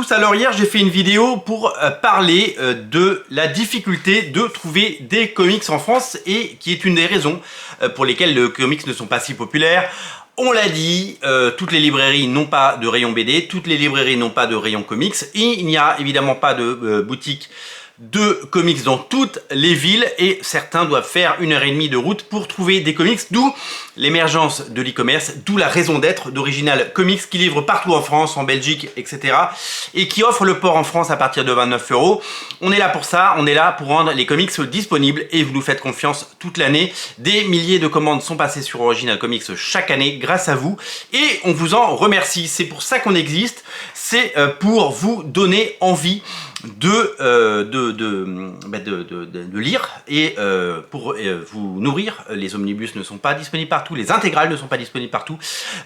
tous, alors hier j'ai fait une vidéo pour parler de la difficulté de trouver des comics en France et qui est une des raisons pour lesquelles les comics ne sont pas si populaires. On l'a dit, toutes les librairies n'ont pas de rayon BD, toutes les librairies n'ont pas de rayon comics et il n'y a évidemment pas de boutique de comics dans toutes les villes et certains doivent faire 1h30 de route pour trouver des comics, d'où l'émergence de l'e-commerce, d'où la raison d'être d'Original Comics qui livre partout en France, en Belgique, etc. et qui offre le port en France à partir de 29 €. On est là pour ça, on est là pour rendre les comics disponibles et vous nous faites confiance toute l'année. Des milliers de commandes sont passées sur Original Comics chaque année grâce à vous et on vous en remercie. C'est pour ça qu'on existe, c'est pour vous donner envie de lire et pour vous nourrir. Les omnibus ne sont pas disponibles partout, les intégrales ne sont pas disponibles partout,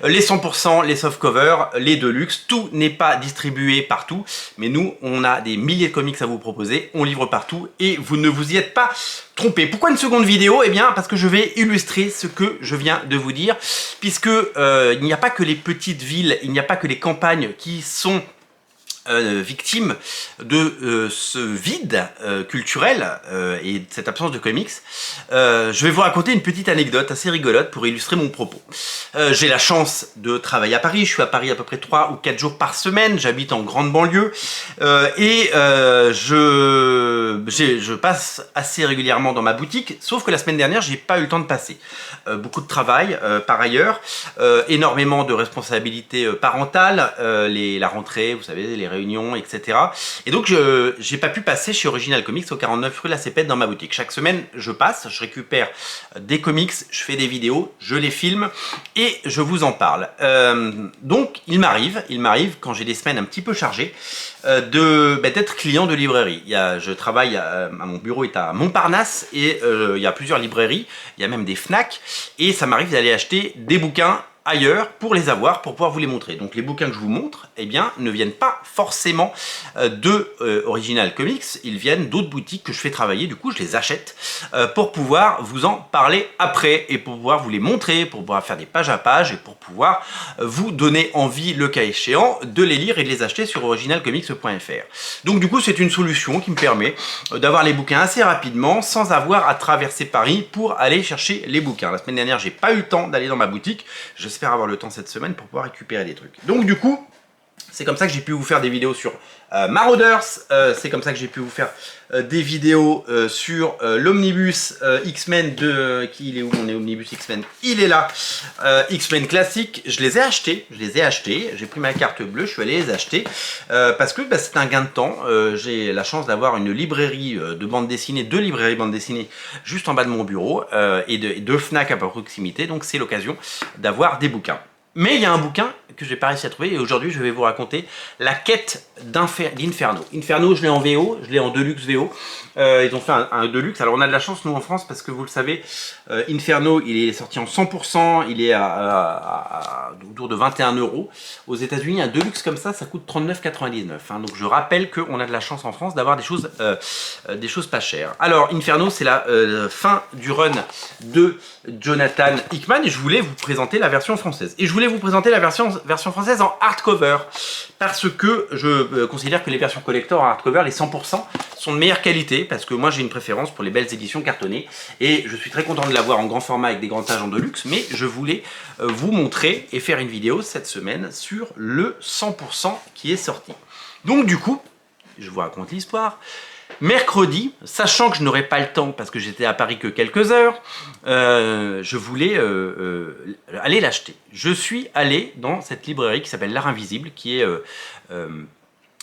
les 100%, les softcovers, les deluxe, tout n'est pas distribué partout, mais nous on a des milliers de comics à vous proposer, on livre partout et vous ne vous y êtes pas trompé. Pourquoi une seconde vidéo? Eh bien parce que je vais illustrer ce que je viens de vous dire, puisque il n'y a pas que les petites villes, il n'y a pas que les campagnes qui sont victime de ce vide culturel et de cette absence de comics. Je vais vous raconter une petite anecdote assez rigolote pour illustrer mon propos. J'ai la chance de travailler à Paris, je suis à Paris à peu près 3 ou 4 jours par semaine, j'habite en grande banlieue et je passe assez régulièrement dans ma boutique, sauf que la semaine dernière j'ai pas eu le temps de passer. Beaucoup de travail par ailleurs, énormément de responsabilités parentales, la rentrée, vous savez, les réunions, etc. Et donc j'ai pas pu passer chez Original Comics au 49 rue La Cépette dans ma boutique. Chaque semaine je passe, je récupère des comics, je fais des vidéos, je les filme et je vous en parle. Donc il m'arrive quand j'ai des semaines un petit peu chargées d'être client de librairie. Je travaille mon bureau est à Montparnasse et il y a plusieurs librairies, il y a même des Fnac et ça m'arrive d'aller acheter des bouquins ailleurs pour les avoir, pour pouvoir vous les montrer. Donc les bouquins que je vous montre, eh bien, ne viennent pas forcément de Original Comics, ils viennent d'autres boutiques que je fais travailler, du coup je les achète pour pouvoir vous en parler après et pour pouvoir vous les montrer, pour pouvoir faire des pages à pages et pour pouvoir vous donner envie, le cas échéant, de les lire et de les acheter sur originalcomics.fr. Donc du coup c'est une solution qui me permet d'avoir les bouquins assez rapidement sans avoir à traverser Paris pour aller chercher les bouquins. La semaine dernière j'ai pas eu le temps d'aller dans ma boutique, j'espère avoir le temps cette semaine pour pouvoir récupérer des trucs. Donc du coup, c'est comme ça que j'ai pu vous faire des vidéos sur Marauders, c'est comme ça que j'ai pu vous faire des vidéos sur l'Omnibus X-Men il est où mon Omnibus X-Men? Il est là, X-Men classique, je les ai achetés, j'ai pris ma carte bleue, je suis allé les acheter parce que c'est un gain de temps. J'ai la chance d'avoir une librairie de bande dessinée, 2 librairies bande dessinée juste en bas de mon bureau et deux Fnac à proximité, donc c'est l'occasion d'avoir des bouquins. Mais il y a un bouquin que j'ai pas réussi à trouver et aujourd'hui je vais vous raconter la quête d'Inferno. Inferno, je l'ai en VO, je l'ai en Deluxe VO. Ils ont fait un Deluxe. Alors on a de la chance nous en France parce que vous le savez, Inferno il est sorti en 100%, il est autour de 21 €. Aux États-Unis, un Deluxe comme ça coûte 39,99 €. Hein. Donc je rappelle qu'on a de la chance en France d'avoir des choses pas chères. Alors Inferno, c'est la fin du run de Jonathan Hickman et je voulais vous présenter la version française. Et je voulais vous présenter la version française en hardcover parce que je considère que les versions collector en hardcover, les 100%, sont de meilleure qualité parce que moi j'ai une préférence pour les belles éditions cartonnées et je suis très content de l'avoir en grand format avec des grands pages en Deluxe, mais je voulais vous montrer et faire une vidéo cette semaine sur le 100% qui est sorti. Donc du coup, je vous raconte l'histoire. Mercredi, sachant que je n'aurais pas le temps parce que j'étais à Paris que quelques heures, je voulais aller l'acheter. Je suis allé dans cette librairie qui s'appelle L'Art Invisible, qui est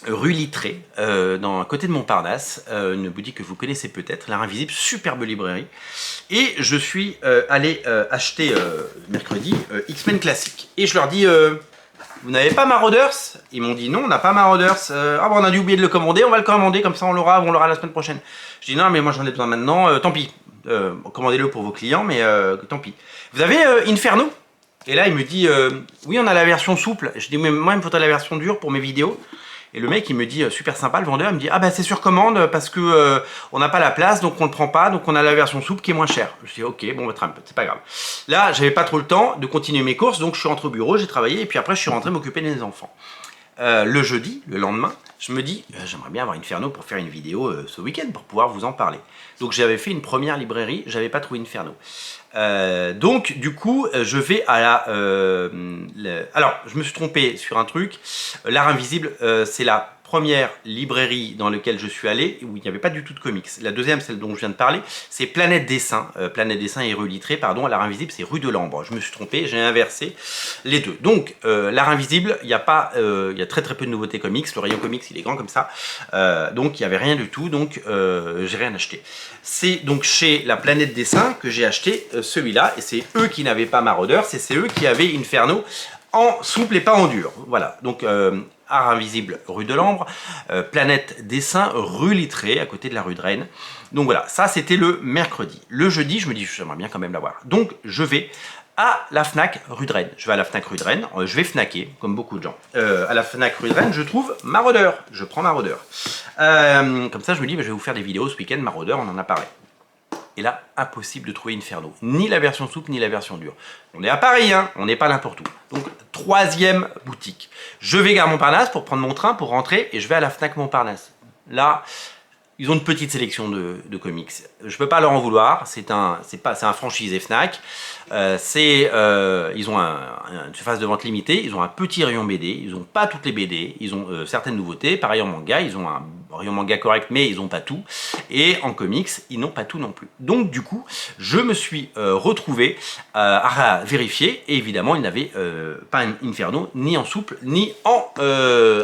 rue Littré, à côté de Montparnasse, une boutique que vous connaissez peut-être, L'Art Invisible, superbe librairie. Et je suis allé acheter mercredi X-Men classique. Et je leur dis... vous n'avez pas Marauders? Ils m'ont dit non, on n'a pas Marauders. On a dû oublier de le commander, on va le commander, comme ça on l'aura la semaine prochaine. Je dis non, mais moi j'en ai besoin maintenant, tant pis. Commandez-le pour vos clients, mais tant pis. Vous avez Inferno? Et là il me dit oui, on a la version souple. Je dis mais moi il me faudrait la version dure pour mes vidéos. Et le mec il me dit super sympa, le vendeur, il me dit ah bah c'est sur commande parce que on n'a pas la place donc on le prend pas, donc on a la version souple qui est moins chère. Je dis ok, bon bah c'est pas grave. Là j'avais pas trop le temps de continuer mes courses, donc je suis rentré au bureau, j'ai travaillé et puis après je suis rentré m'occuper des enfants. le jeudi, le lendemain, je me dis, j'aimerais bien avoir Inferno pour faire une vidéo ce week-end, pour pouvoir vous en parler. Donc j'avais fait une première librairie, j'avais pas trouvé Inferno. Donc du coup, je vais à alors, je me suis trompé sur un truc. L'Art Invisible, c'est la première librairie dans laquelle je suis allé où il n'y avait pas du tout de comics. La deuxième, celle dont je viens de parler, c'est Planète Dessin. Planète Dessin et Rue Littré, pardon. L'Art Invisible, c'est Rue de l'Ambre. Je me suis trompé, j'ai inversé les deux. Donc, l'Art Invisible, il y a très très peu de nouveautés comics. Le rayon comics, il est grand comme ça. Donc, il n'y avait rien du tout. Donc, j'ai rien acheté. C'est donc chez la Planète Dessin que j'ai acheté celui-là. Et c'est eux qui n'avaient pas Maraudeur. C'est eux qui avaient Inferno en souple et pas en dur. Voilà. Donc, Art Invisible, rue de l'Ambre, Planète Dessin, rue Littré, à côté de la rue de Rennes. Donc voilà, ça c'était le mercredi. Le jeudi, je me dis, j'aimerais bien quand même l'avoir. Donc je vais à la Fnac rue de Rennes. Je vais à la Fnac rue de Rennes, je vais fnaquer, comme beaucoup de gens. À la Fnac rue de Rennes, je trouve Maraudeur. Je prends Maraudeur. Comme ça, je me dis, je vais vous faire des vidéos ce week-end, Maraudeur, on en a parlé. Et là, impossible de trouver Inferno. Ni la version souple, ni la version dure. On est à Paris, hein, on n'est pas n'importe où. Donc, troisième boutique. Je vais gare Montparnasse pour prendre mon train, pour rentrer, et je vais à la Fnac Montparnasse. Là, ils ont une petite sélection de comics. Je ne peux pas leur en vouloir, c'est un franchisé Fnac. Ils ont une surface de vente limitée, ils ont un petit rayon BD, ils n'ont pas toutes les BD, ils ont certaines nouveautés. Pareil en manga, ils ont un rayon manga correct, mais ils n'ont pas tout. Et en comics, ils n'ont pas tout non plus. Donc du coup, je me suis retrouvé à vérifier, et évidemment, ils n'avaient pas un Inferno, ni en souple, ni en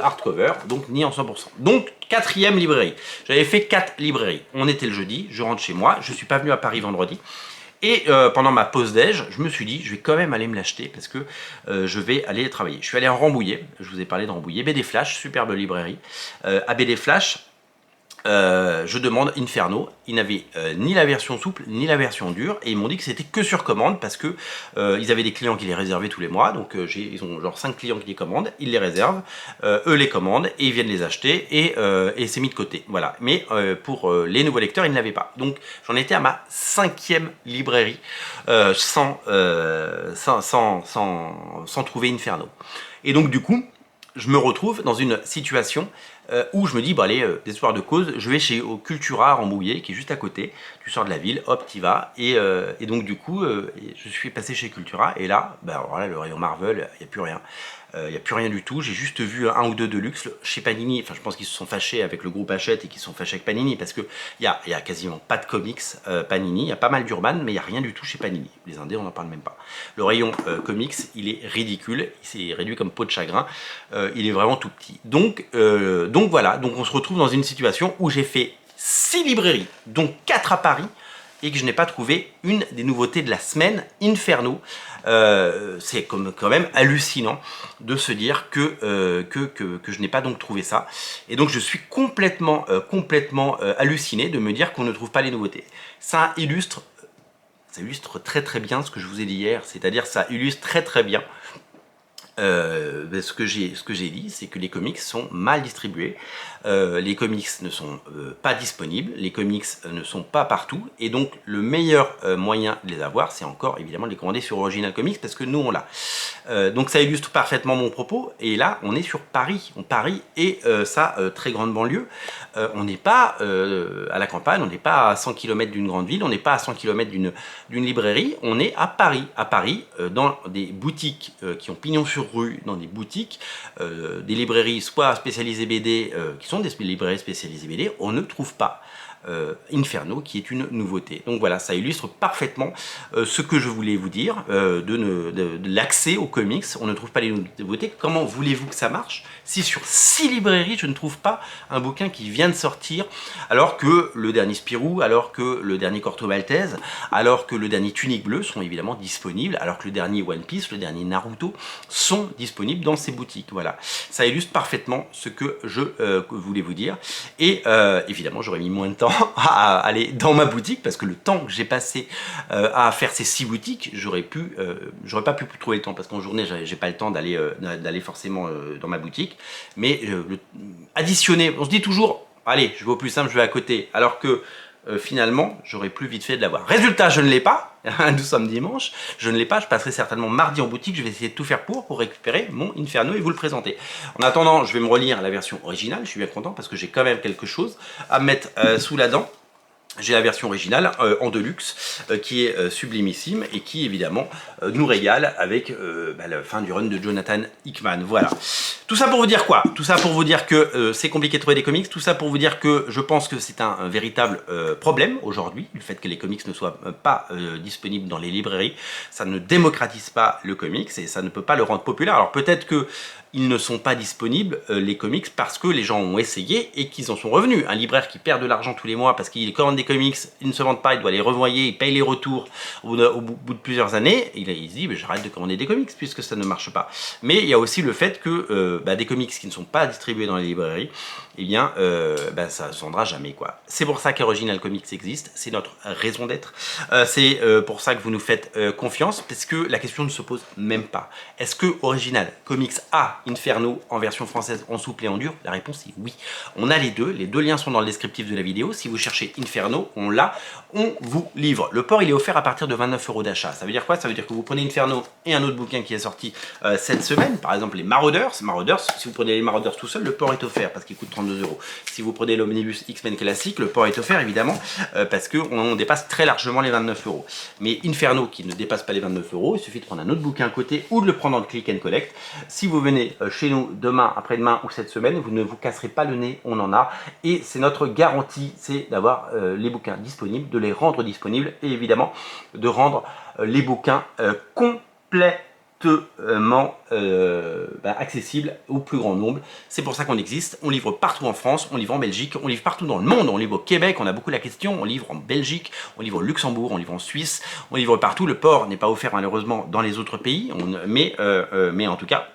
hardcover, donc ni en 100%. Donc, quatrième librairie. J'avais fait 4 librairies. On était le jeudi, je rentre chez moi, je ne suis pas venu à Paris vendredi. Et pendant ma pause déj, je me suis dit, je vais quand même aller me l'acheter parce que je vais aller travailler. Je suis allé en Rambouillet, je vous ai parlé de Rambouillet, BD Flash, superbe librairie. À BD Flash, je demande Inferno. Ils n'avaient ni la version souple ni la version dure et ils m'ont dit que c'était que sur commande parce que ils avaient des clients qui les réservaient tous les mois. Donc ils ont genre 5 clients qui les commandent, ils les réservent, eux les commandent et ils viennent les acheter et c'est mis de côté. Voilà. Mais pour les nouveaux lecteurs, ils ne l'avaient pas. Donc j'en étais à ma 5e librairie sans trouver Inferno. Et donc du coup, je me retrouve dans une situation où je me dis, bon allez, d'espoir de cause, je vais chez au Cultura à Rambouillet, qui est juste à côté, tu sors de la ville, hop, t'y vas, et donc du coup, je suis passé chez Cultura, et là, alors là, le rayon Marvel, il n'y a plus rien. Il n'y a plus rien du tout, j'ai juste vu un ou deux de luxe chez Panini. Enfin, je pense qu'ils se sont fâchés avec le groupe Hachette et qu'ils se sont fâchés avec Panini parce qu'il n'y a quasiment pas de comics Panini. Il y a pas mal d'Urban, mais il n'y a rien du tout chez Panini. Les Indés, on n'en parle même pas. Le rayon comics, il est ridicule, il s'est réduit comme peau de chagrin, il est vraiment tout petit. Donc voilà, donc on se retrouve dans une situation où j'ai fait 6 librairies, dont 4 à Paris, et que je n'ai pas trouvé une des nouveautés de la semaine, Inferno. C'est quand même hallucinant de se dire que je n'ai pas donc trouvé ça. Et donc je suis complètement halluciné de me dire qu'on ne trouve pas les nouveautés. Ça illustre très très bien ce que je vous ai dit hier, c'est-à-dire ça illustre très très bien ce que j'ai dit, c'est que les comics sont mal distribués, les comics ne sont pas disponibles, les comics ne sont pas partout, et donc le meilleur moyen de les avoir, c'est encore évidemment de les commander sur Original Comics, parce que nous on l'a. Donc ça illustre parfaitement mon propos, et là on est sur Paris, Paris et sa très grande banlieue. On n'est pas à la campagne, on n'est pas à 100 km d'une grande ville, on n'est pas à 100 km d'une librairie, on est à Paris, dans des boutiques qui ont pignon sur rue, dans des boutiques, des librairies soit spécialisées BD, qui sont des librairies spécialisées BD, on ne trouve pas Inferno, qui est une nouveauté. Donc voilà, ça illustre parfaitement ce que je voulais vous dire, de l'accès aux comics. On ne trouve pas les nouveautés. Comment voulez-vous que ça marche si sur 6 librairies, je ne trouve pas un bouquin qui vient de sortir, alors que le dernier Spirou, alors que le dernier Corto Maltese, alors que le dernier Tunique Bleue sont évidemment disponibles, alors que le dernier One Piece, le dernier Naruto sont disponibles dans ces boutiques. Voilà, ça illustre parfaitement ce que je voulais vous dire. Et évidemment, j'aurais mis moins de temps à aller dans ma boutique parce que le temps que j'ai passé à faire ces 6 boutiques, j'aurais pas pu trouver le temps parce qu'en journée, j'ai pas le temps d'aller forcément dans ma boutique. Mais additionner, on se dit toujours, allez, je vais au plus simple, je vais à côté, alors que finalement, j'aurais plus vite fait de l'avoir. Résultat, je ne l'ai pas, Nous sommes dimanche, je ne l'ai pas, je passerai certainement mardi en boutique, je vais essayer de tout faire pour récupérer mon Inferno et vous le présenter. En attendant, je vais me relire la version originale, je suis bien content parce que j'ai quand même quelque chose à mettre sous la dent. J'ai la version originale en deluxe qui est sublimissime et qui évidemment nous régale avec la fin du run de Jonathan Hickman. Voilà. Tout ça pour vous dire quoi? Tout ça pour vous dire que c'est compliqué de trouver des comics. Tout ça pour vous dire que je pense que c'est un véritable problème aujourd'hui, le fait que les comics ne soient pas disponibles dans les librairies. Ça ne démocratise pas le comics et ça ne peut pas le rendre populaire. Alors peut-être que ils ne sont pas disponibles, les comics, parce que les gens ont essayé et qu'ils en sont revenus. Un libraire qui perd de l'argent tous les mois parce qu'il commande des comics, ils ne se vendent pas, il doit les revoyer, il paye les retours au bout de plusieurs années, il se dit j'arrête de commander des comics puisque ça ne marche pas. Mais il y a aussi le fait que des comics qui ne sont pas distribués dans les librairies, eh bien ça ne se vendra jamais, quoi. C'est pour ça qu'Original Comics existe, c'est notre raison d'être. C'est pour ça que vous nous faites confiance, parce que la question ne se pose même pas. Est-ce que Original Comics a Inferno en version française en souple et en dur? La réponse est oui. On a les deux liens sont dans le descriptif de la vidéo. Si vous cherchez Inferno, on l'a, on vous livre. Le port il est offert à partir de 29 € d'achat. Ça veut dire quoi? Ça veut dire que vous prenez Inferno et un autre bouquin qui est sorti cette semaine, par exemple les Marauders. Si vous prenez les Marauders tout seul, le port est offert parce qu'il coûte 32 €. Si vous prenez l'Omnibus X-Men classique, le port est offert évidemment parce qu'on dépasse très largement les 29 €. Mais Inferno qui ne dépasse pas les 29 €, il suffit de prendre un autre bouquin à côté ou de le prendre en click and collect. Si vous venez chez nous demain, après-demain ou cette semaine, vous ne vous casserez pas le nez, on en a. Et c'est notre garantie, c'est d'avoir les bouquins disponibles, de les rendre disponibles et évidemment de rendre les bouquins complètement accessibles au plus grand nombre. C'est pour ça qu'on existe. On livre partout en France, on livre en Belgique, on livre partout dans le monde. On livre au Québec, on a beaucoup la question. On livre en Belgique, on livre au Luxembourg, on livre en Suisse, on livre partout. Le port n'est pas offert malheureusement dans les autres pays, mais en tout cas,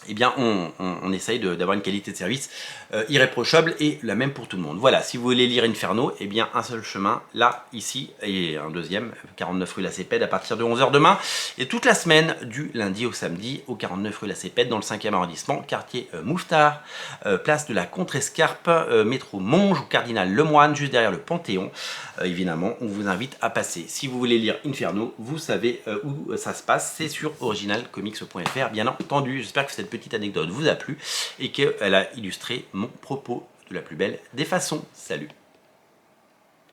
eh bien, on essaye d'avoir une qualité de service irréprochable et la même pour tout le monde. Voilà, si vous voulez lire Inferno, eh bien, un seul chemin, là, ici, et un deuxième, 49 rue Lacépède, à partir de 11 h demain, et toute la semaine, du lundi au samedi, au 49 rue Lacépède, dans le 5e arrondissement, quartier Mouffetard, place de la Contrescarpe, métro Monge ou Cardinal Lemoine, juste derrière le Panthéon. Évidemment, on vous invite à passer. Si vous voulez lire Inferno, vous savez où ça se passe, c'est sur originalcomics.fr, bien entendu. J'espère que cette petite anecdote vous a plu et qu'elle a illustré mon propos de la plus belle des façons. Salut!